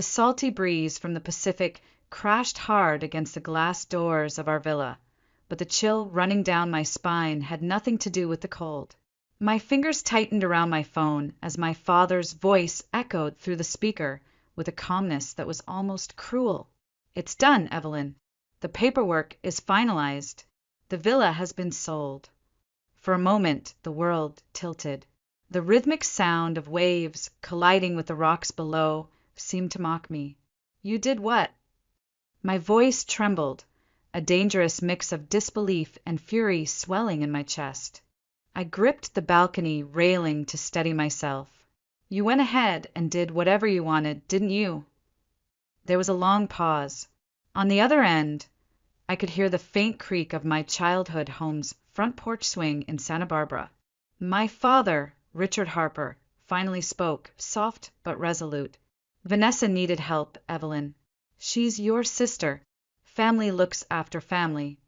The salty breeze from the Pacific crashed hard against the glass doors of our villa, but the chill running down my spine had nothing to do with the cold. My fingers tightened around my phone as my father's voice echoed through the speaker with a calmness that was almost cruel. "It's done, Evelyn. The paperwork is finalized. The villa has been sold." For a moment, the world tilted. The rhythmic sound of waves colliding with the rocks below seemed to mock me. "You did what?" My voice trembled, a dangerous mix of disbelief and fury swelling in my chest. I gripped the balcony railing to steady myself. "You went ahead and did whatever you wanted, didn't you?" There was a long pause. On the other end, I could hear the faint creak of my childhood home's front porch swing in Santa Barbara. My father, Richard Harper, finally spoke, soft but resolute. "Vanessa needed help, Evelyn. She's your sister. Family looks after family."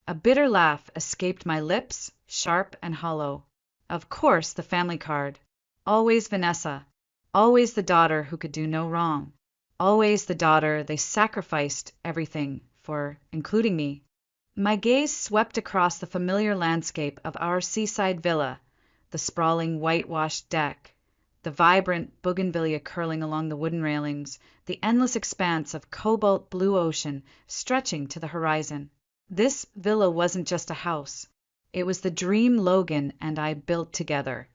A bitter laugh escaped my lips, sharp and hollow. Of course, the family card. Always Vanessa. Always the daughter who could do no wrong. Always the daughter they sacrificed everything for, including me. My gaze swept across the familiar landscape of our seaside villa, the sprawling whitewashed deck, the vibrant bougainvillea curling along the wooden railings, the endless expanse of cobalt blue ocean stretching to the horizon. This villa wasn't just a house. It was the dream Logan and I built together,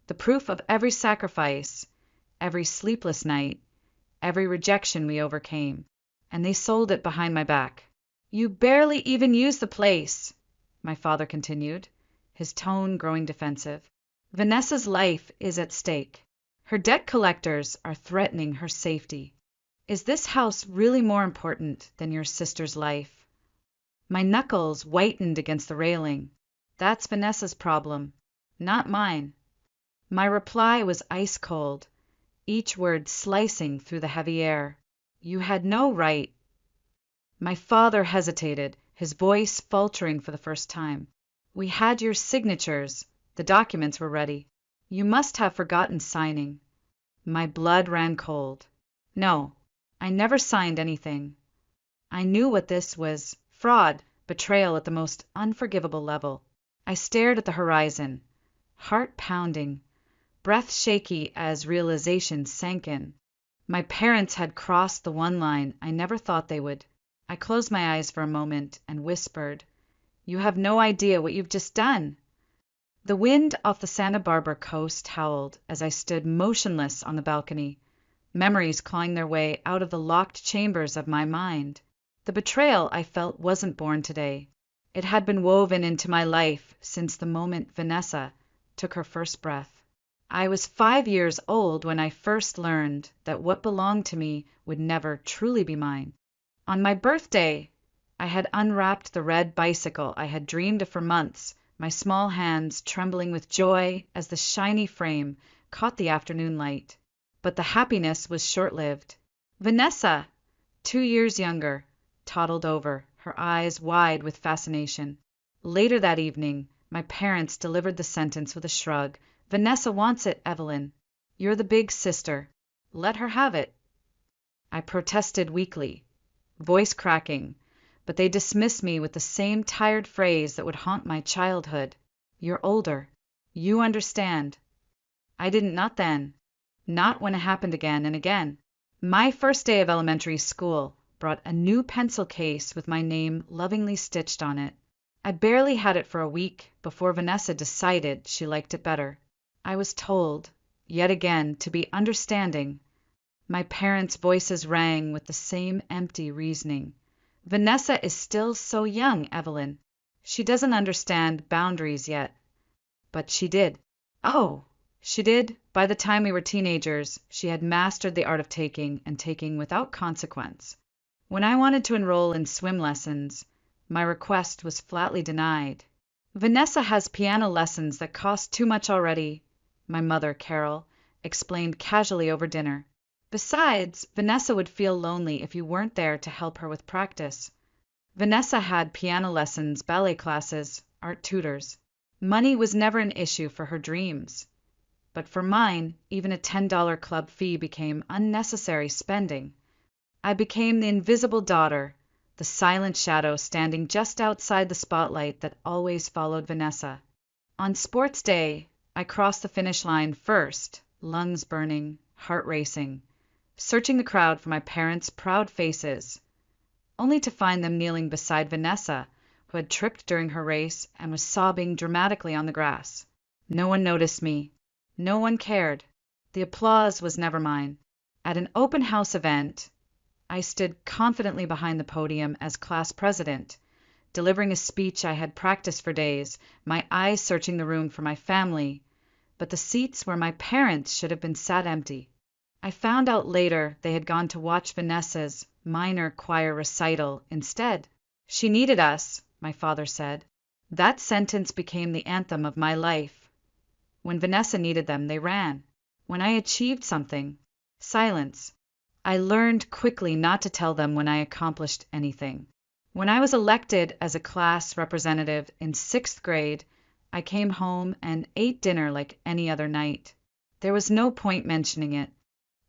the proof of every sacrifice, every sleepless night, every rejection we overcame. And they sold it behind my back. "You barely even use the place," my father continued, his tone growing defensive. "Vanessa's life is at stake. Her debt collectors are threatening her safety. Is this house really more important than your sister's life?" My knuckles whitened against the railing. "That's Vanessa's problem, not mine." My reply was ice cold, each word slicing through the heavy air. "You had no right." My father hesitated, his voice faltering for the first time. "We had your signatures. The documents were ready. You must have forgotten signing." My blood ran cold. "No, I never signed anything." I knew what this was. Fraud, betrayal at the most unforgivable level. I stared at the horizon, heart pounding, breath shaky as realization sank in. My parents had crossed the one line I never thought they would. I closed my eyes for a moment and whispered, "You have no idea what you've just done." The wind off the Santa Barbara coast howled as I stood motionless on the balcony, memories clawing their way out of the locked chambers of my mind. The betrayal I felt wasn't born today. It had been woven into my life since the moment Vanessa took her first breath. I was 5 years old when I first learned that what belonged to me would never truly be mine. On my birthday, I had unwrapped the red bicycle I had dreamed of for months, my small hands trembling with joy as the shiny frame caught the afternoon light. But the happiness was short-lived. Vanessa, 2 years younger, toddled over, her eyes wide with fascination. Later that evening, my parents delivered the sentence with a shrug. "Vanessa wants it, Evelyn. You're the big sister. Let her have it." I protested weakly, voice cracking, but they dismissed me with the same tired phrase that would haunt my childhood. "You're older. You understand." I didn't, not then. Not when it happened again and again. My first day of elementary school brought a new pencil case with my name lovingly stitched on it. I barely had it for a week before Vanessa decided she liked it better. I was told, yet again, to be understanding. My parents' voices rang with the same empty reasoning. "Vanessa is still so young, Evelyn. She doesn't understand boundaries yet." But she did. Oh, she did. By the time we were teenagers, she had mastered the art of taking, and taking without consequence. When I wanted to enroll in swim lessons, my request was flatly denied. "Vanessa has piano lessons that cost too much already," my mother, Carol, explained casually over dinner. "Besides, Vanessa would feel lonely if you weren't there to help her with practice." Vanessa had piano lessons, ballet classes, art tutors. Money was never an issue for her dreams. But for mine, even a $10 club fee became unnecessary spending. I became the invisible daughter, the silent shadow standing just outside the spotlight that always followed Vanessa. On sports day, I crossed the finish line first, lungs burning, heart racing, searching the crowd for my parents' proud faces, only to find them kneeling beside Vanessa, who had tripped during her race and was sobbing dramatically on the grass. No one noticed me. No one cared. The applause was never mine. At an open house event, I stood confidently behind the podium as class president, delivering a speech I had practiced for days, my eyes searching the room for my family, but the seats where my parents should have been sat empty. I found out later they had gone to watch Vanessa's minor choir recital instead. She needed us, my father said. That sentence became the anthem of my life. When Vanessa needed them, they ran. When I achieved something, silence. I learned quickly not to tell them when I accomplished anything. When I was elected as a class representative in 6th grade, I came home and ate dinner like any other night. There was no point mentioning it.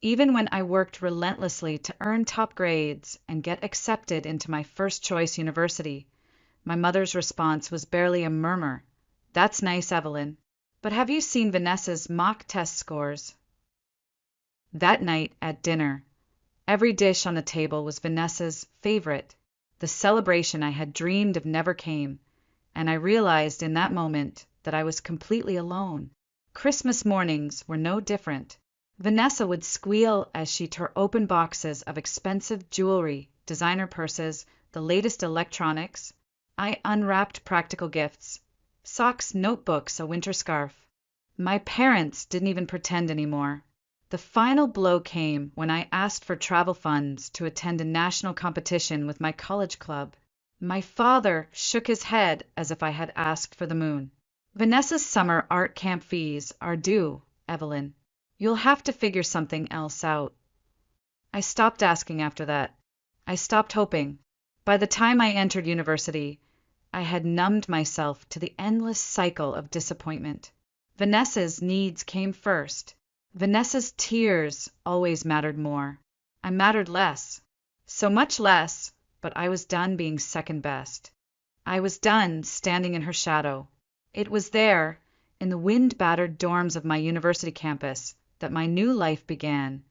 Even when I worked relentlessly to earn top grades and get accepted into my first choice university, my mother's response was barely a murmur. "That's nice, Evelyn. But have you seen Vanessa's mock test scores?" That night at dinner, every dish on the table was Vanessa's favorite. The celebration I had dreamed of never came, and I realized in that moment that I was completely alone. Christmas mornings were no different. Vanessa would squeal as she tore open boxes of expensive jewelry, designer purses, the latest electronics. I unwrapped practical gifts: socks, notebooks, a winter scarf. My parents didn't even pretend anymore. The final blow came when I asked for travel funds to attend a national competition with my college club. My father shook his head as if I had asked for the moon. "Vanessa's summer art camp fees are due, Evelyn. You'll have to figure something else out." I stopped asking after that. I stopped hoping. By the time I entered university, I had numbed myself to the endless cycle of disappointment. Vanessa's needs came first. Vanessa's tears always mattered more. I mattered less. So much less, but I was done being second best. I was done standing in her shadow. It was there, in the wind-battered dorms of my university campus, that my new life began,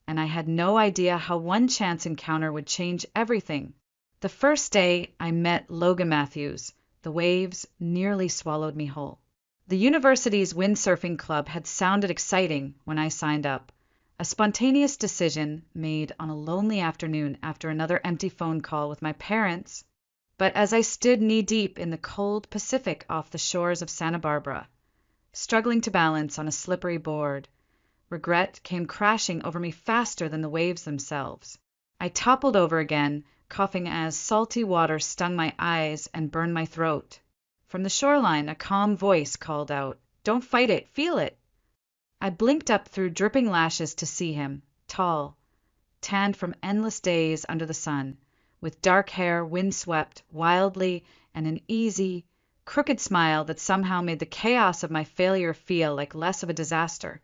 and I had no idea how one chance encounter would change everything. The first day I met Logan Matthews, the waves nearly swallowed me whole. The university's windsurfing club had sounded exciting when I signed up, a spontaneous decision made on a lonely afternoon after another empty phone call with my parents. But as I stood knee-deep in the cold Pacific off the shores of Santa Barbara, struggling to balance on a slippery board, regret came crashing over me faster than the waves themselves. I toppled over again, coughing as salty water stung my eyes and burned my throat. From the shoreline, a calm voice called out, "Don't fight it, feel it." I blinked up through dripping lashes to see him, tall, tanned from endless days under the sun, with dark hair windswept wildly and an easy, crooked smile that somehow made the chaos of my failure feel like less of a disaster.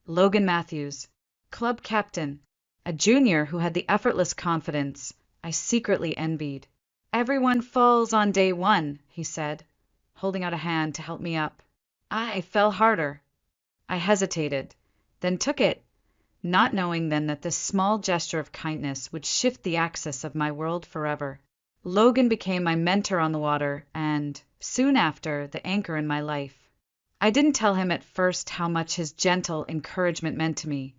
Logan Matthews, club captain, a junior who had the effortless confidence I secretly envied. "Everyone falls on day one," he said, holding out a hand to help me up. I fell harder. I hesitated, then took it, not knowing then that this small gesture of kindness would shift the axis of my world forever. Logan became my mentor on the water and, soon after, the anchor in my life. I didn't tell him at first how much his gentle encouragement meant to me,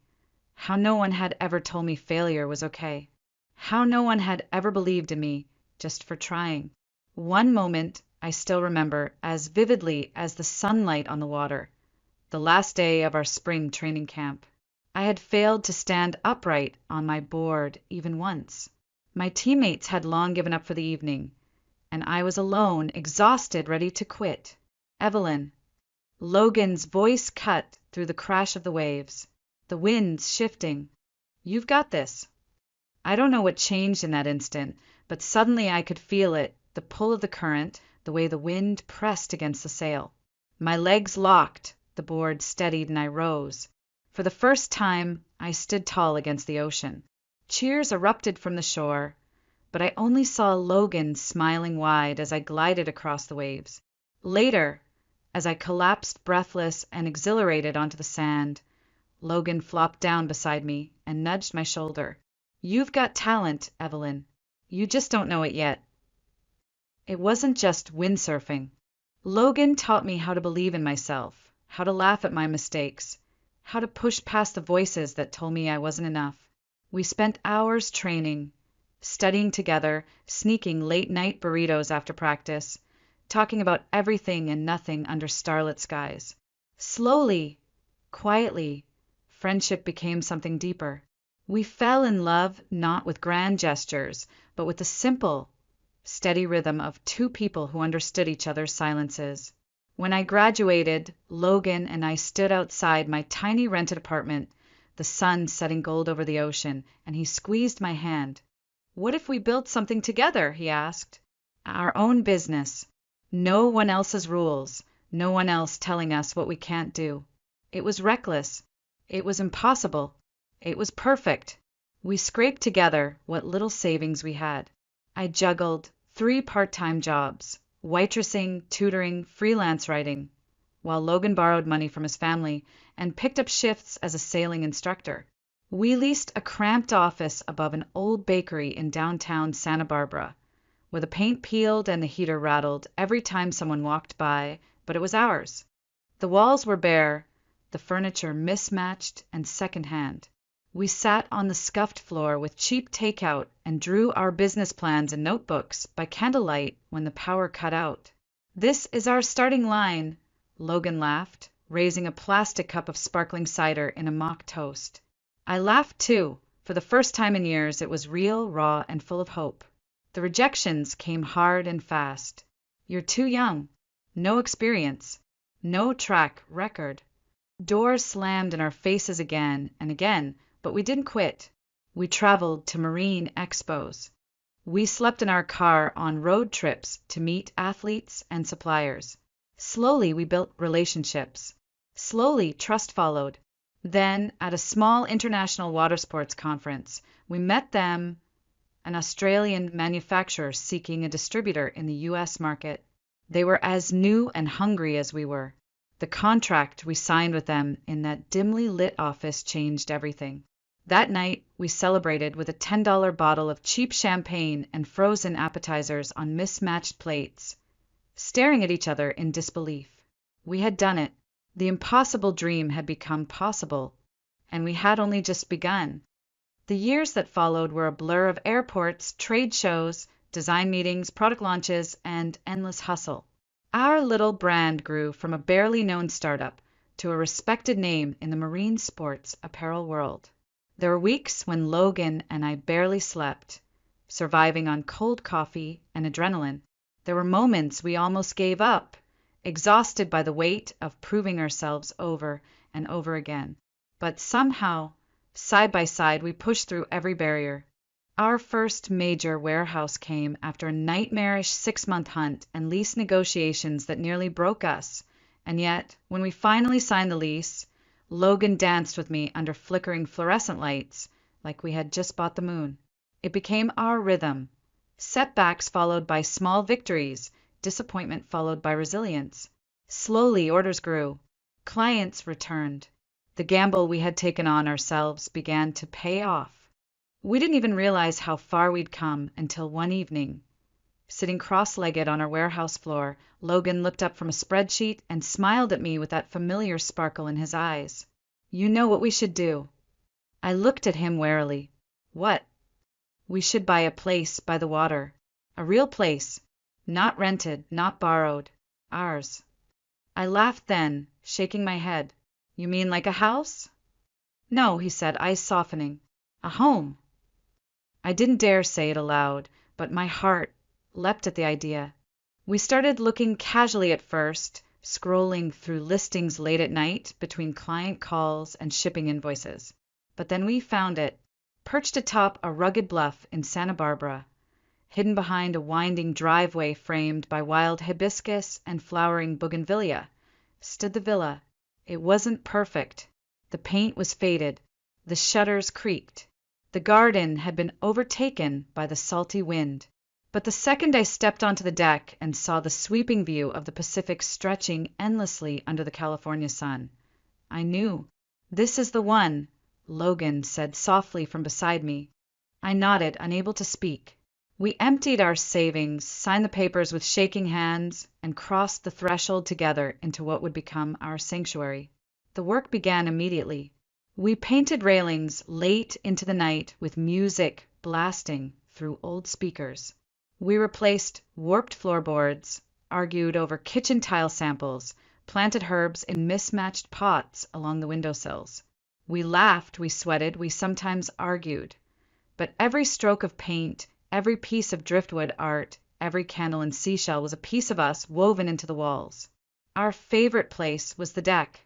how no one had ever told me failure was okay, how no one had ever believed in me just for trying. One moment I still remember as vividly as the sunlight on the water, the last day of our spring training camp. I had failed to stand upright on my board even once. My teammates had long given up for the evening, and I was alone, exhausted, ready to quit. "Evelyn." Logan's voice cut through the crash of the waves, the winds shifting. "You've got this." I don't know what changed in that instant, but suddenly I could feel it, the pull of the current, the way the wind pressed against the sail. My legs locked, the board steadied, and I rose. For the first time, I stood tall against the ocean. Cheers erupted from the shore, but I only saw Logan smiling wide as I glided across the waves. Later, as I collapsed breathless and exhilarated onto the sand, Logan flopped down beside me and nudged my shoulder. "You've got talent, Evelyn. You just don't know it yet." It wasn't just windsurfing. Logan taught me how to believe in myself, how to laugh at my mistakes, how to push past the voices that told me I wasn't enough. We spent hours training, studying together, sneaking late-night burritos after practice, talking about everything and nothing under starlit skies. Slowly, quietly, friendship became something deeper. We fell in love not with grand gestures, but with the simple, steady rhythm of two people who understood each other's silences. When I graduated, Logan and I stood outside my tiny rented apartment, the sun setting gold over the ocean, and he squeezed my hand. "What if we built something together?" he asked. "Our own business. No one else's rules, no one else telling us what we can't do." It was reckless. It was impossible. It was perfect. We scraped together what little savings we had. I juggled 3 part-time jobs, waitressing, tutoring, freelance writing, while Logan borrowed money from his family and picked up shifts as a sailing instructor. We leased a cramped office above an old bakery in downtown Santa Barbara, where the paint peeled and the heater rattled every time someone walked by, but it was ours. The walls were bare, the furniture mismatched and secondhand. We sat on the scuffed floor with cheap takeout and drew our business plans in notebooks by candlelight when the power cut out. "This is our starting line," Logan laughed, raising a plastic cup of sparkling cider in a mock toast. I laughed too. For the first time in years, it was real, raw, and full of hope. The rejections came hard and fast. "You're too young. No experience. No track record." Doors slammed in our faces again and again, but we didn't quit. We traveled to marine expos. We slept in our car on road trips to meet athletes and suppliers. Slowly, we built relationships. Slowly, trust followed. Then, at a small international water sports conference, we met them, an Australian manufacturer seeking a distributor in the U.S. market. They were as new and hungry as we were. The contract we signed with them in that dimly lit office changed everything. That night, we celebrated with a $10 bottle of cheap champagne and frozen appetizers on mismatched plates, staring at each other in disbelief. We had done it. The impossible dream had become possible, and we had only just begun. The years that followed were a blur of airports, trade shows, design meetings, product launches, and endless hustle. Our little brand grew from a barely known startup to a respected name in the marine sports apparel world. There were weeks when Logan and I barely slept, surviving on cold coffee and adrenaline. There were moments we almost gave up, exhausted by the weight of proving ourselves over and over again. But somehow, side by side, we pushed through every barrier. Our first major warehouse came after a nightmarish 6-month hunt and lease negotiations that nearly broke us. And yet, when we finally signed the lease, Logan danced with me under flickering fluorescent lights like we had just bought the moon. It became our rhythm. Setbacks followed by small victories, disappointment followed by resilience. Slowly, orders grew. Clients returned. The gamble we had taken on ourselves began to pay off. We didn't even realize how far we'd come until one evening, sitting cross-legged on our warehouse floor, Logan looked up from a spreadsheet and smiled at me with that familiar sparkle in his eyes. "You know what we should do." I looked at him warily. "What?" "We should buy a place by the water. A real place. Not rented, not borrowed. Ours." I laughed then, shaking my head. "You mean like a house?" "No," he said, eyes softening. "A home." I didn't dare say it aloud, but my heart leapt at the idea. We started looking casually at first, scrolling through listings late at night between client calls and shipping invoices. But then we found it, perched atop a rugged bluff in Santa Barbara, hidden behind a winding driveway framed by wild hibiscus and flowering bougainvillea, stood the villa. It wasn't perfect. The paint was faded. The shutters creaked. The garden had been overtaken by the salty wind. But the second I stepped onto the deck and saw the sweeping view of the Pacific stretching endlessly under the California sun, I knew. "This is the one," Logan said softly from beside me. I nodded, unable to speak. We emptied our savings, signed the papers with shaking hands, and crossed the threshold together into what would become our sanctuary. The work began immediately. We painted railings late into the night with music blasting through old speakers. We replaced warped floorboards, argued over kitchen tile samples, planted herbs in mismatched pots along the windowsills. We laughed, we sweated, we sometimes argued. But every stroke of paint, every piece of driftwood art, every candle and seashell was a piece of us woven into the walls. Our favorite place was the deck.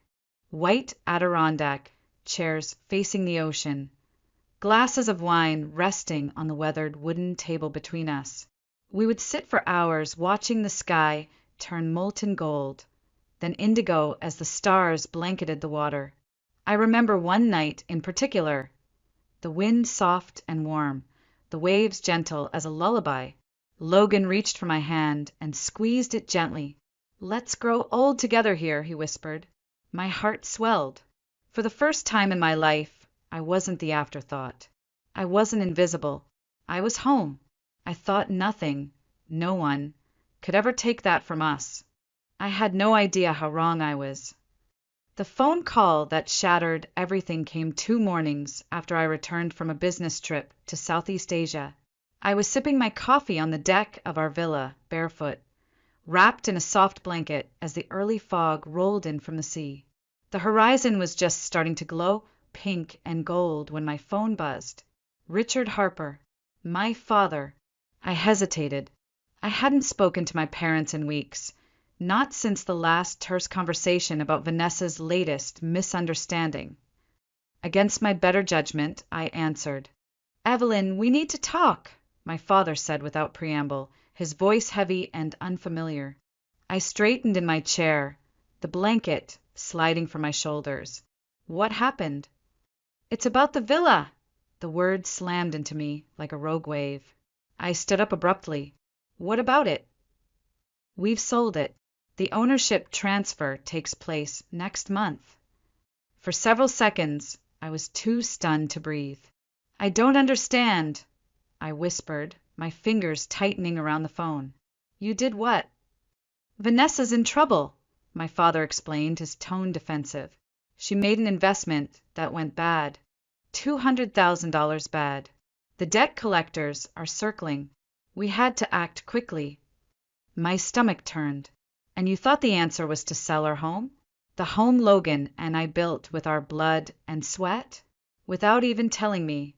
White Adirondack, chairs facing the ocean, glasses of wine resting on the weathered wooden table between us. We would sit for hours watching the sky turn molten gold, then indigo as the stars blanketed the water. I remember one night in particular, the wind soft and warm, the waves gentle as a lullaby. Logan reached for my hand and squeezed it gently. "Let's grow old together here," he whispered. My heart swelled. For the first time in my life, I wasn't the afterthought. I wasn't invisible. I was home. I thought nothing, no one, could ever take that from us. I had no idea how wrong I was. The phone call that shattered everything came 2 mornings after I returned from a business trip to Southeast Asia. I was sipping my coffee on the deck of our villa, barefoot, wrapped in a soft blanket as the early fog rolled in from the sea. The horizon was just starting to glow pink and gold when my phone buzzed. Richard Harper, my father. I hesitated. I hadn't spoken to my parents in weeks, not since the last terse conversation about Vanessa's latest misunderstanding. Against my better judgment, I answered. "Evelyn, we need to talk," my father said without preamble, his voice heavy and unfamiliar. I straightened in my chair, the blanket sliding from my shoulders. "What happened?" "It's about the villa." The word slammed into me like a rogue wave. I stood up abruptly. "What about it?" "We've sold it. The ownership transfer takes place next month." For several seconds, I was too stunned to breathe. "I don't understand," I whispered, my fingers tightening around the phone. "You did what?" "Vanessa's in trouble," my father explained, his tone defensive. "She made an investment that went bad. $200,000 bad. The debt collectors are circling. We had to act quickly." My stomach turned. "And you thought the answer was to sell our home? The home Logan and I built with our blood and sweat? Without even telling me."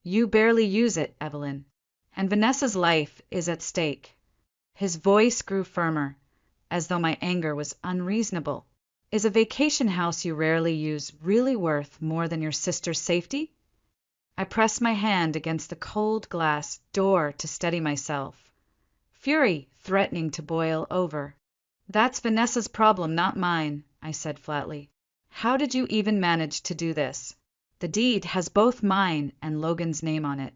"You barely use it, Evelyn. And Vanessa's life is at stake." His voice grew firmer, as though my anger was unreasonable. "Is a vacation house you rarely use really worth more than your sister's safety?" I pressed my hand against the cold glass door to steady myself, fury threatening to boil over. "That's Vanessa's problem, not mine," I said flatly. "How did you even manage to do this? The deed has both mine and Logan's name on it."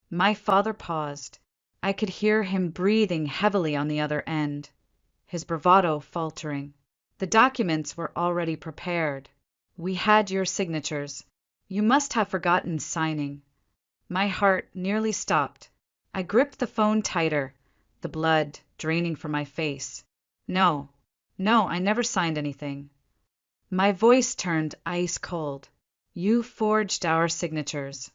My father paused. I could hear him breathing heavily on the other end, his bravado faltering. "The documents were already prepared. We had your signatures. You must have forgotten signing." My heart nearly stopped. I gripped the phone tighter, the blood draining from my face. No, I never signed anything." My voice turned ice cold. "You forged our signatures."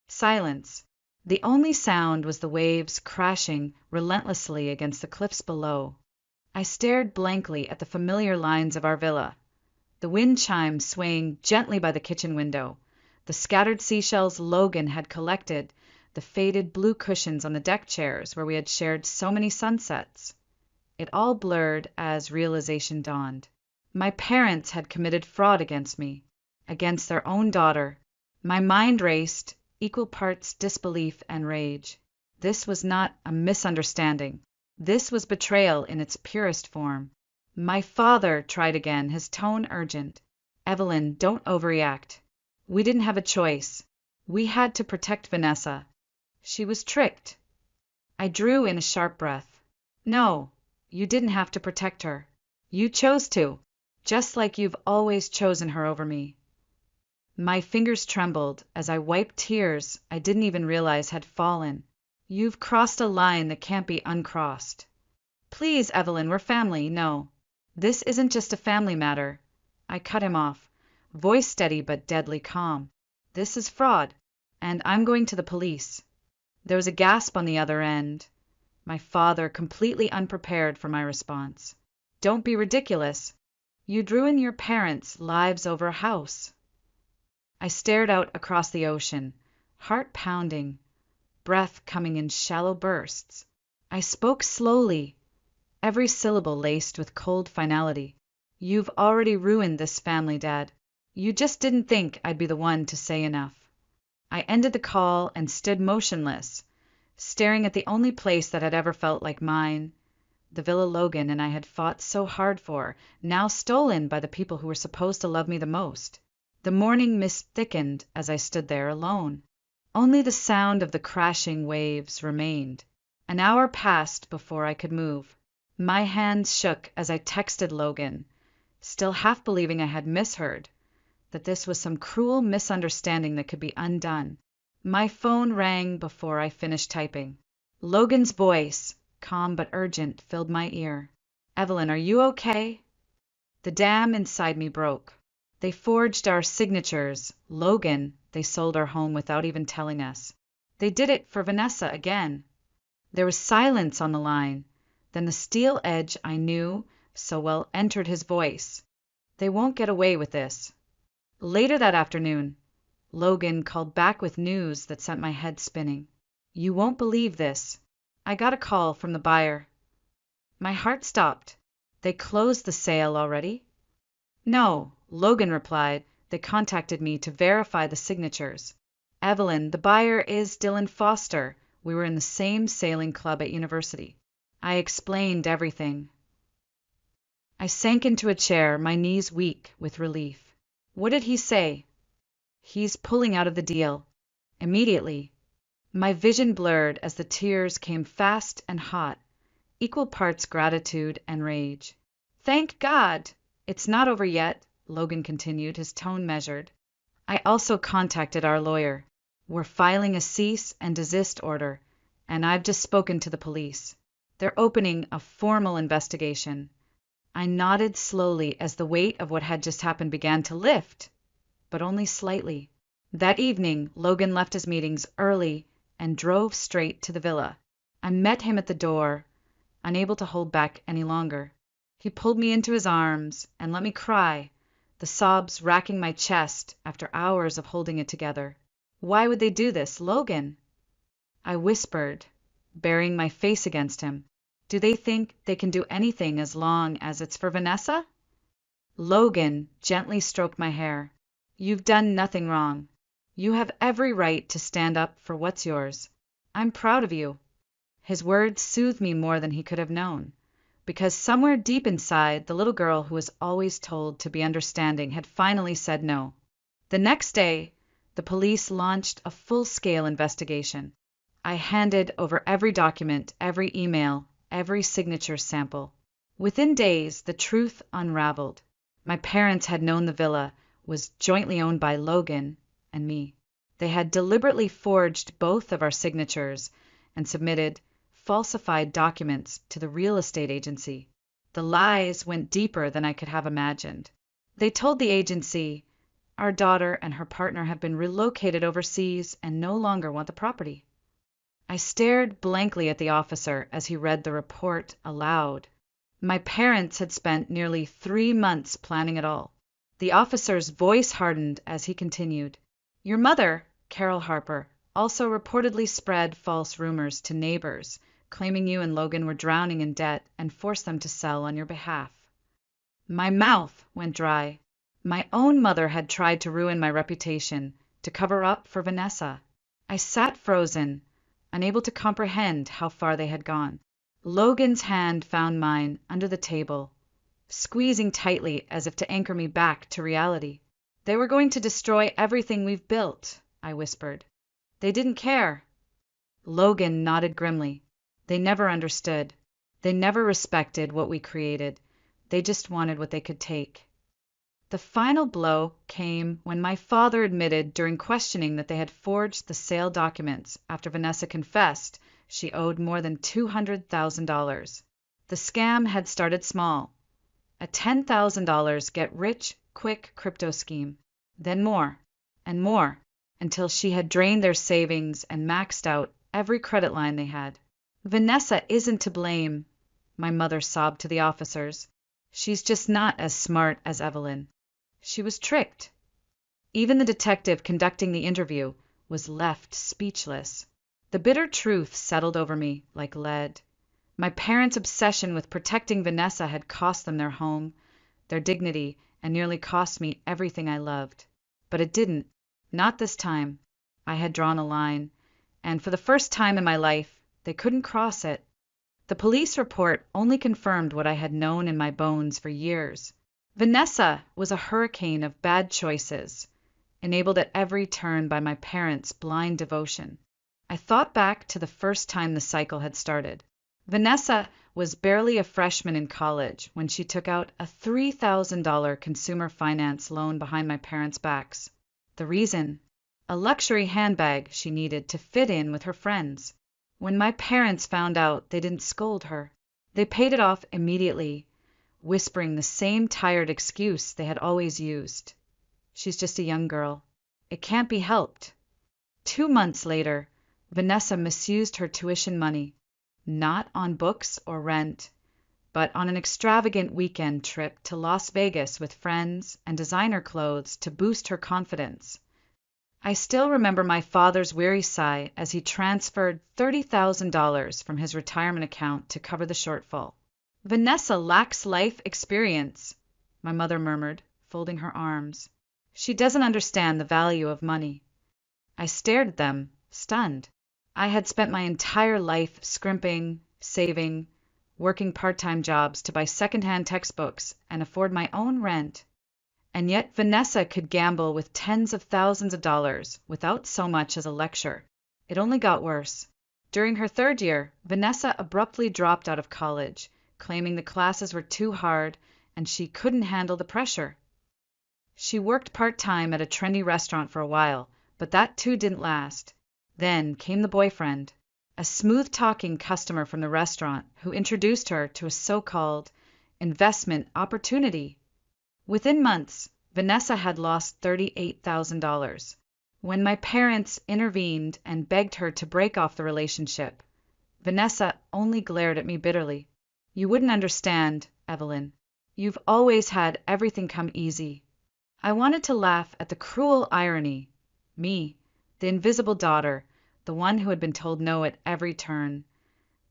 Silence. The only sound was the waves crashing relentlessly against the cliffs below. I stared blankly at the familiar lines of our villa, the wind chime swaying gently by the kitchen window, the scattered seashells Logan had collected, the faded blue cushions on the deck chairs where we had shared so many sunsets. It all blurred as realization dawned. My parents had committed fraud against me, against their own daughter. My mind raced, equal parts disbelief and rage. This was not a misunderstanding. This was betrayal in its purest form. My father tried again, his tone urgent. "Evelyn, don't overreact. We didn't have a choice. We had to protect Vanessa. She was tricked. I drew in a sharp breath. No, you didn't have to protect her. You chose to, just like you've always chosen her over me. My fingers trembled as I wiped tears I didn't even realize had fallen. You've crossed a line that can't be uncrossed. Please, Evelyn, we're family. No, this isn't just a family matter. I cut him off, voice steady but deadly calm. This is fraud, and I'm going to the police. There was a gasp on the other end, my father completely unprepared for my response. Don't be ridiculous. You'd ruin your parents' lives over a house. I stared out across the ocean, heart pounding, breath coming in shallow bursts. I spoke slowly, every syllable laced with cold finality. You've already ruined this family, Dad. You just didn't think I'd be the one to say enough. I ended the call and stood motionless, staring at the only place that had ever felt like mine, the villa Logan and I had fought so hard for, now stolen by the people who were supposed to love me the most. The morning mist thickened as I stood there alone. Only the sound of the crashing waves remained. An hour passed before I could move. My hands shook as I texted Logan, still half believing I had misheard, that this was some cruel misunderstanding that could be undone. My phone rang before I finished typing. Logan's voice, calm but urgent, filled my ear. Evelyn, are you okay? The dam inside me broke. They forged our signatures. Logan, they sold our home without even telling us. They did it for Vanessa again. There was silence on the line. Then the steel edge I knew so well entered his voice. They won't get away with this. Later that afternoon, Logan called back with news that sent my head spinning. You won't believe this. I got a call from the buyer. My heart stopped. They closed the sale already? No, Logan replied. They contacted me to verify the signatures. Evelyn, the buyer is Dylan Foster. We were in the same sailing club at university. I explained everything. I sank into a chair, my knees weak with relief. What did he say? He's pulling out of the deal. Immediately. My vision blurred as the tears came fast and hot, equal parts gratitude and rage. Thank God! It's not over yet, Logan continued, his tone measured. I also contacted our lawyer. We're filing a cease and desist order, and I've just spoken to the police. They're opening a formal investigation. I nodded slowly as the weight of what had just happened began to lift, but only slightly. That evening, Logan left his meetings early and drove straight to the villa. I met him at the door, unable to hold back any longer. He pulled me into his arms and let me cry, the sobs racking my chest after hours of holding it together. Why would they do this, Logan? I whispered, burying my face against him. Do they think they can do anything as long as it's for Vanessa? Logan gently stroked my hair. You've done nothing wrong. You have every right to stand up for what's yours. I'm proud of you. His words soothed me more than he could have known, because somewhere deep inside, the little girl who was always told to be understanding had finally said no. The next day, the police launched a full-scale investigation. I handed over every document, every email, every signature sample. Within days, the truth unraveled. My parents had known the villa was jointly owned by Logan and me. They had deliberately forged both of our signatures and submitted falsified documents to the real estate agency. The lies went deeper than I could have imagined. They told the agency, our daughter and her partner have been relocated overseas and no longer want the property. I stared blankly at the officer as he read the report aloud. My parents had spent nearly 3 months planning it all. The officer's voice hardened as he continued. Your mother, Carol Harper, also reportedly spread false rumors to neighbors, claiming you and Logan were drowning in debt and forced them to sell on your behalf. My mouth went dry. My own mother had tried to ruin my reputation, to cover up for Vanessa. I sat frozen, unable to comprehend how far they had gone. Logan's hand found mine under the table, squeezing tightly as if to anchor me back to reality. They were going to destroy everything we've built, I whispered. They didn't care. Logan nodded grimly. They never understood. They never respected what we created. They just wanted what they could take. The final blow came when my father admitted during questioning that they had forged the sale documents after Vanessa confessed she owed more than $200,000. The scam had started small. A $10,000 get-rich-quick crypto scheme. Then more and more, until she had drained their savings and maxed out every credit line they had. Vanessa isn't to blame, my mother sobbed to the officers. She's just not as smart as Evelyn. She was tricked. Even the detective conducting the interview was left speechless. The bitter truth settled over me like lead. My parents' obsession with protecting Vanessa had cost them their home, their dignity, and nearly cost me everything I loved. But it didn't. Not this time. I had drawn a line, and for the first time in my life, they couldn't cross it. The police report only confirmed what I had known in my bones for years. Vanessa was a hurricane of bad choices, enabled at every turn by my parents' blind devotion. I thought back to the first time the cycle had started. Vanessa was barely a freshman in college when she took out a $3,000 consumer finance loan behind my parents' backs. The reason? A luxury handbag she needed to fit in with her friends. When my parents found out, they didn't scold her. They paid it off immediately, whispering the same tired excuse they had always used. She's just a young girl. It can't be helped. 2 months later, Vanessa misused her tuition money, not on books or rent, but on an extravagant weekend trip to Las Vegas with friends and designer clothes to boost her confidence. I still remember my father's weary sigh as he transferred $30,000 from his retirement account to cover the shortfall. Vanessa lacks life experience, my mother murmured, folding her arms. She doesn't understand the value of money. I stared at them, stunned. I had spent my entire life scrimping, saving, working part-time jobs to buy second-hand textbooks and afford my own rent. And yet Vanessa could gamble with tens of thousands of dollars without so much as a lecture. It only got worse. During her 3rd year, Vanessa abruptly dropped out of college, claiming the classes were too hard and she couldn't handle the pressure. She worked part-time at a trendy restaurant for a while, but that too didn't last. Then came the boyfriend, a smooth-talking customer from the restaurant who introduced her to a so-called investment opportunity. Within months, Vanessa had lost $38,000. When my parents intervened and begged her to break off the relationship, Vanessa only glared at me bitterly. You wouldn't understand, Evelyn. You've always had everything come easy. I wanted to laugh at the cruel irony. Me, the invisible daughter, the one who had been told no at every turn,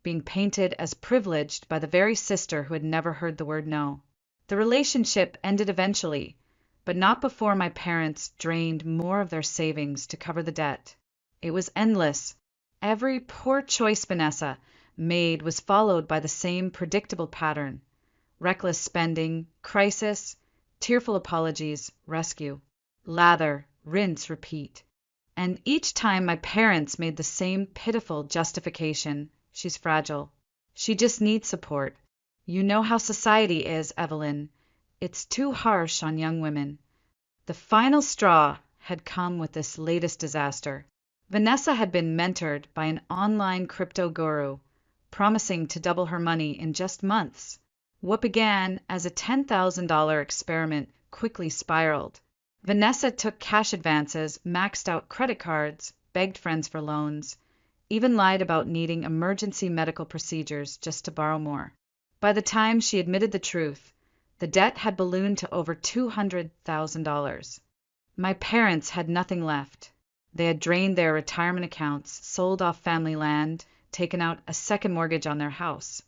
being painted as privileged by the very sister who had never heard the word no. The relationship ended eventually, but not before my parents drained more of their savings to cover the debt. It was endless. Every poor choice Vanessa made was followed by the same predictable pattern: reckless spending, crisis, tearful apologies, rescue, lather, rinse, repeat. And each time my parents made the same pitiful justification: she's fragile. She just needs support. You know how society is, Evelyn. It's too harsh on young women. The final straw had come with this latest disaster. Vanessa had been mentored by an online crypto guru, promising to double her money in just months. What began as a $10,000 experiment quickly spiraled. Vanessa took cash advances, maxed out credit cards, begged friends for loans, even lied about needing emergency medical procedures just to borrow more. By the time she admitted the truth, the debt had ballooned to over $200,000. My parents had nothing left. They had drained their retirement accounts, sold off family land, taken out a second mortgage on their house.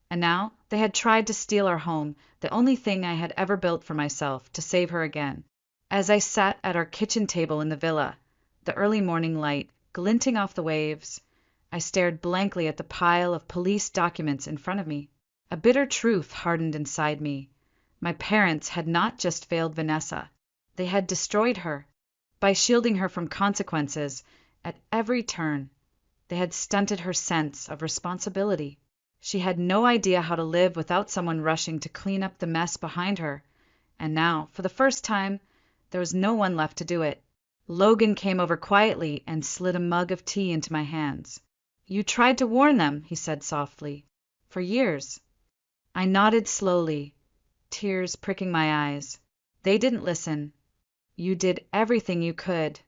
And now they had tried to steal our home, the only thing I had ever built for myself, to save her again. As I sat at our kitchen table in the villa, the early morning light glinting off the waves, I stared blankly at the pile of police documents in front of me. A bitter truth hardened inside me. My parents had not just failed Vanessa. They had destroyed her. by shielding her from consequences at every turn. They had stunted her sense of responsibility. She had no idea how to live without someone rushing to clean up the mess behind her, and now, for the first time, there was no one left to do it. Logan came over quietly and slid a mug of tea into my hands. "You tried to warn them," he said softly. "For years." I nodded slowly, tears pricking my eyes. "They didn't listen. You did everything you could."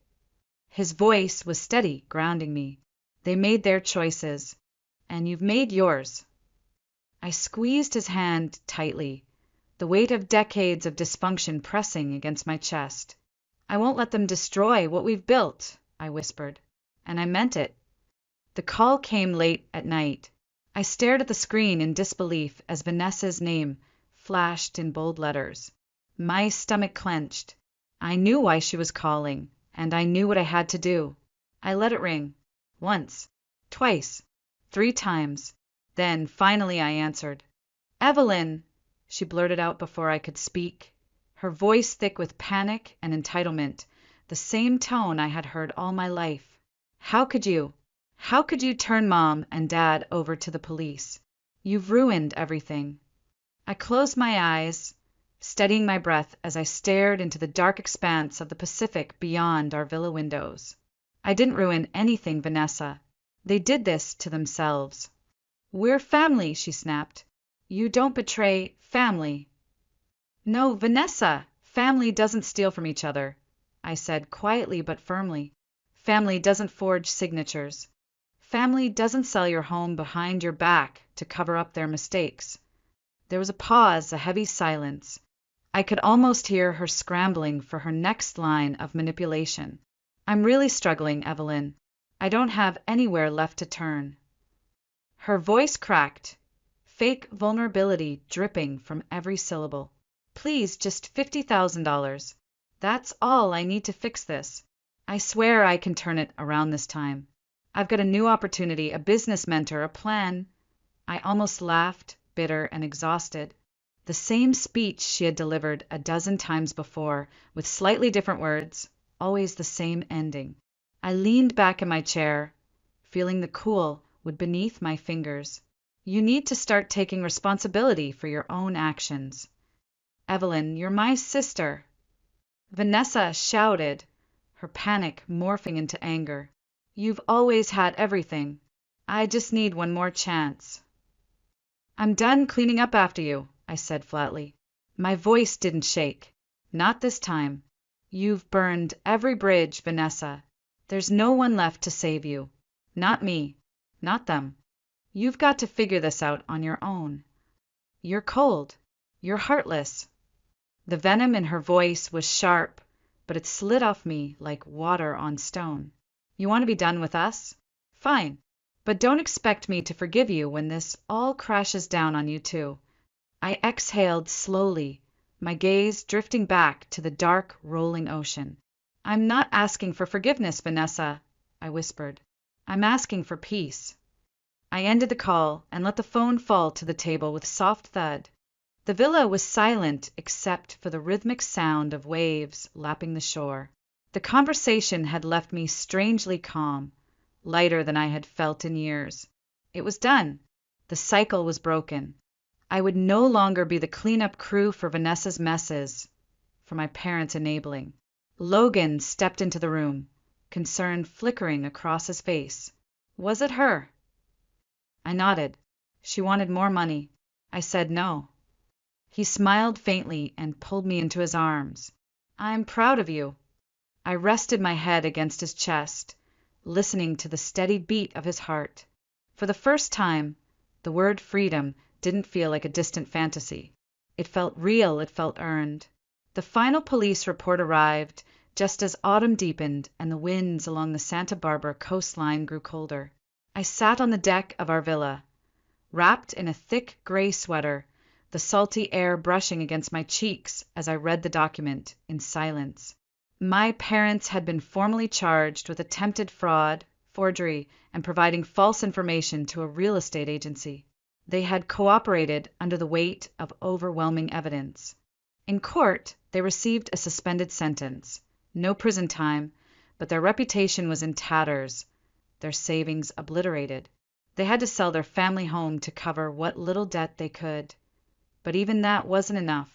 His voice was steady, grounding me. "They made their choices, and you've made yours." I squeezed his hand tightly, the weight of decades of dysfunction pressing against my chest. "I won't let them destroy what we've built," I whispered, and I meant it. The call came late at night. I stared at the screen in disbelief as Vanessa's name flashed in bold letters. My stomach clenched. I knew why she was calling, and I knew what I had to do. I let it ring. Once, twice, 3 times. Then, finally, I answered. "Evelyn!" she blurted out before I could speak, her voice thick with panic and entitlement, the same tone I had heard all my life. "How could you? How could you turn Mom and Dad over to the police? You've ruined everything." I closed my eyes, steadying my breath as I stared into the dark expanse of the Pacific beyond our villa windows. "I didn't ruin anything, Vanessa. They did this to themselves." "We're family," she snapped. "You don't betray family." "No, Vanessa, family doesn't steal from each other," I said quietly but firmly. "Family doesn't forge signatures. Family doesn't sell your home behind your back to cover up their mistakes." There was a pause, a heavy silence. I could almost hear her scrambling for her next line of manipulation. "I'm really struggling, Evelyn. I don't have anywhere left to turn." Her voice cracked, fake vulnerability dripping from every syllable. "Please, just $50,000. That's all I need to fix this. I swear I can turn it around this time. I've got a new opportunity, a business mentor, a plan." I almost laughed, bitter and exhausted. The same speech she had delivered a dozen times before, with slightly different words, always the same ending. I leaned back in my chair, feeling the cool wood beneath my fingers. "You need to start taking responsibility for your own actions. Evelyn, you're my sister." Vanessa shouted, her panic morphing into anger. "You've always had everything. I just need one more chance." "I'm done cleaning up after you," I said flatly. My voice didn't shake. "Not this time. You've burned every bridge, Vanessa. There's no one left to save you. Not me. Not them. You've got to figure this out on your own. You're cold. You're heartless." The venom in her voice was sharp, but it slid off me like water on stone. "You want to be done with us? Fine. But don't expect me to forgive you when this all crashes down on you too." I exhaled slowly, my gaze drifting back to the dark, rolling ocean. "I'm not asking for forgiveness, Vanessa," I whispered. "I'm asking for peace." I ended the call and let the phone fall to the table with soft thud. The villa was silent except for the rhythmic sound of waves lapping the shore. The conversation had left me strangely calm, lighter than I had felt in years. It was done. The cycle was broken. I would no longer be the cleanup crew for Vanessa's messes, for my parents' enabling. Logan stepped into the room, concern flickering across his face. "Was it her?" I nodded. "She wanted more money. I said no." He smiled faintly and pulled me into his arms. "I'm proud of you." I rested my head against his chest, listening to the steady beat of his heart. For the first time, the word freedom didn't feel like a distant fantasy. It felt real, it felt earned. The final police report arrived just as autumn deepened and the winds along the Santa Barbara coastline grew colder. I sat on the deck of our villa, wrapped in a thick gray sweater, the salty air brushing against my cheeks as I read the document in silence. My parents had been formally charged with attempted fraud, forgery, and providing false information to a real estate agency. They had cooperated under the weight of overwhelming evidence. In court, they received a suspended sentence, no prison time, but their reputation was in tatters, their savings obliterated. They had to sell their family home to cover what little debt they could. But even that wasn't enough.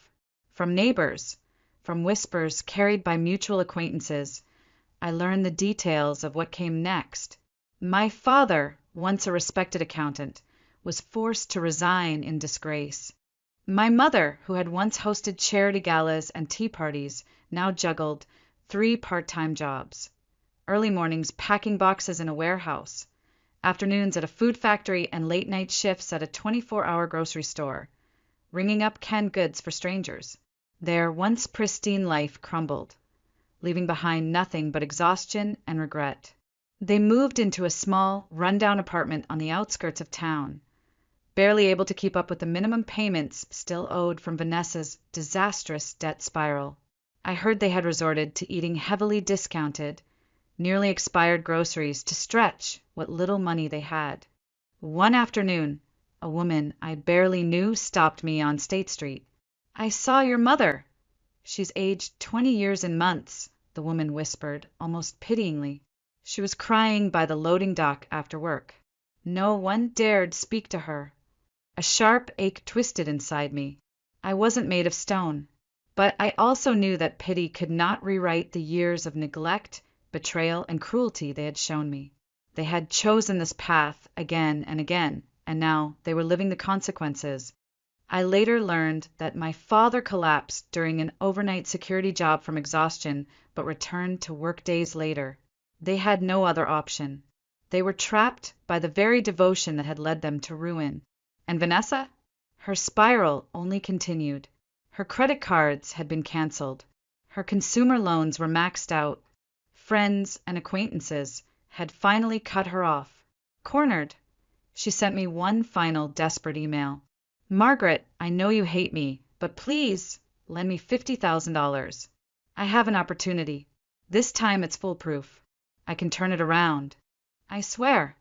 From neighbors, from whispers carried by mutual acquaintances, I learned the details of what came next. My father, once a respected accountant, was forced to resign in disgrace. My mother, who had once hosted charity galas and tea parties, now juggled 3 part-time jobs. Early mornings packing boxes in a warehouse, afternoons at a food factory, and late-night shifts at a 24-hour grocery store, ringing up canned goods for strangers. Their once pristine life crumbled, leaving behind nothing but exhaustion and regret. They moved into a small, run-down apartment on the outskirts of town, barely able to keep up with the minimum payments still owed from Vanessa's disastrous debt spiral. I heard they had resorted to eating heavily discounted, nearly expired groceries to stretch what little money they had. One afternoon, a woman I barely knew stopped me on State Street. "I saw your mother. She's aged 20 years and months," the woman whispered, almost pityingly. She was crying by the loading dock after work. No one dared speak to her. A sharp ache twisted inside me. I wasn't made of stone. But I also knew that pity could not rewrite the years of neglect, betrayal, and cruelty they had shown me. They had chosen this path again and again, and now they were living the consequences. I later learned that my father collapsed during an overnight security job from exhaustion, but returned to work days later. They had no other option. They were trapped by the very devotion that had led them to ruin. And Vanessa? Her spiral only continued. Her credit cards had been canceled. Her consumer loans were maxed out. Friends and acquaintances had finally cut her off. Cornered, she sent me one final desperate email. "Margaret, I know you hate me, but please lend me $50,000. I have an opportunity. This time it's foolproof. I can turn it around. I swear."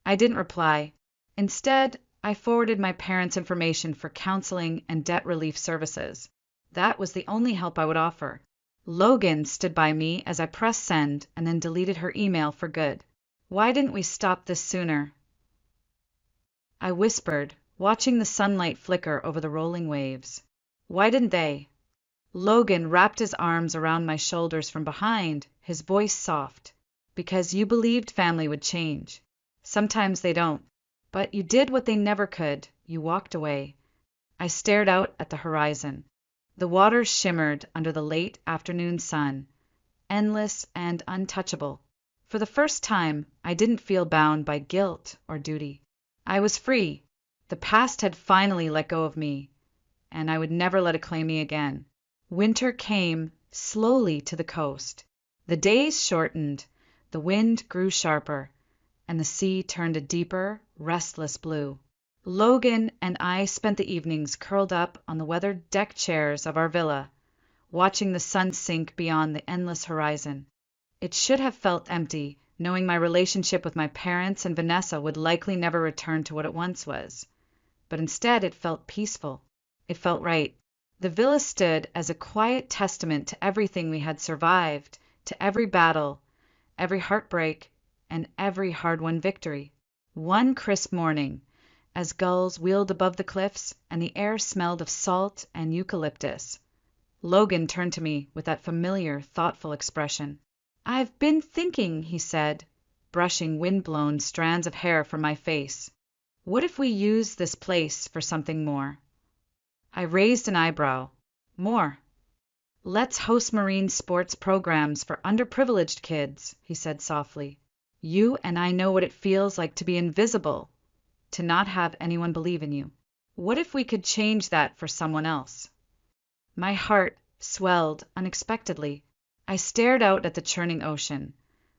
I didn't reply. Instead, I forwarded my parents' information for counseling and debt relief services. That was the only help I would offer. Logan stood by me as I pressed send and then deleted her email for good. "Why didn't we stop this sooner?" I whispered, watching the sunlight flicker over the rolling waves. "Why didn't they?" Logan wrapped his arms around my shoulders from behind, his voice soft. "Because you believed family would change. Sometimes they don't. But you did what they never could. You walked away." I stared out at the horizon. The waters shimmered under the late afternoon sun, endless and untouchable. For the first time, I didn't feel bound by guilt or duty. I was free. The past had finally let go of me, and I would never let it claim me again. Winter came slowly to the coast. The days shortened, the wind grew sharper, and the sea turned a deeper, restless blue. Logan and I spent the evenings curled up on the weathered deck chairs of our villa, watching the sun sink beyond the endless horizon. It should have felt empty, knowing my relationship with my parents and Vanessa would likely never return to what it once was. But instead it felt peaceful. It felt right. The villa stood as a quiet testament to everything we had survived, to every battle, every heartbreak, and every hard-won victory. One crisp morning, as gulls wheeled above the cliffs and the air smelled of salt and eucalyptus, Logan turned to me with that familiar, thoughtful expression. "I've been thinking," he said, brushing wind-blown strands of hair from my face. "What if we use this place for something more?" I raised an eyebrow. "More?" "Let's host marine sports programs for underprivileged kids," he said softly. "You and I know what it feels like to be invisible, to not have anyone believe in you. What if we could change that for someone else?" My heart swelled unexpectedly. I stared out at the churning ocean,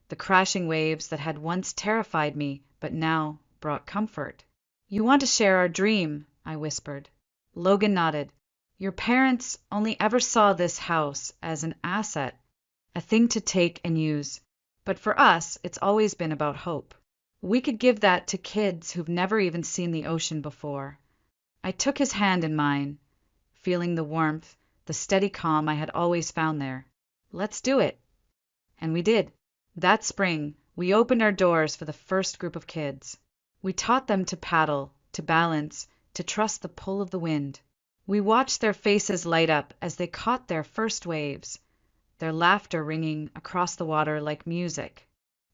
the crashing waves that had once terrified me but now brought comfort. "You want to share our dream," I whispered. Logan nodded. "Your parents only ever saw this house as an asset, a thing to take and use. But for us, it's always been about hope. We could give that to kids who've never even seen the ocean before." I took his hand in mine, feeling the warmth, the steady calm I had always found there. "Let's do it." And we did. That spring, we opened our doors for the first group of kids. We taught them to paddle, to balance, to trust the pull of the wind. We watched their faces light up as they caught their first waves, their laughter ringing across the water like music.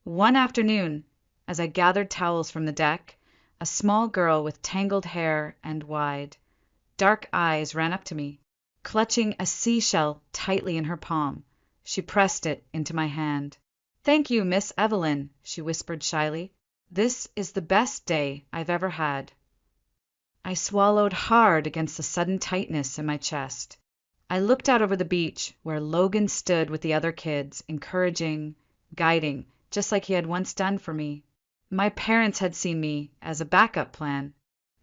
One afternoon, as I gathered towels from the deck, a small girl with tangled hair and wide, dark eyes ran up to me. Clutching a seashell tightly in her palm, she pressed it into my hand. "Thank you, Miss Evelyn," she whispered shyly. "This is the best day I've ever had." I swallowed hard against the sudden tightness in my chest. I looked out over the beach, where Logan stood with the other kids, encouraging, guiding, just like he had once done for me. My parents had seen me as a backup plan.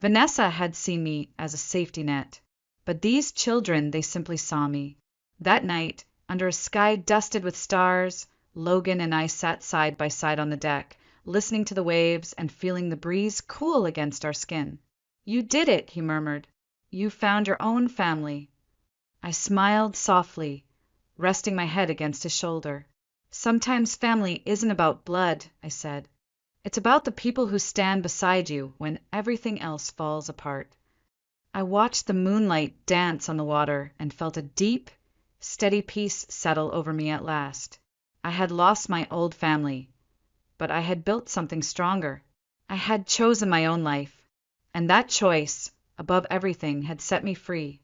Vanessa had seen me as a safety net. But these children, they simply saw me. That night, under a sky dusted with stars, Logan and I sat side by side on the deck, listening to the waves and feeling the breeze cool against our skin. "You did it," he murmured. "You found your own family." I smiled softly, resting my head against his shoulder. "Sometimes family isn't about blood," I said. "It's about the people who stand beside you when everything else falls apart." I watched the moonlight dance on the water and felt a deep, steady peace settle over me at last. I had lost my old family, but I had built something stronger. I had chosen my own life, and that choice, above everything, had set me free.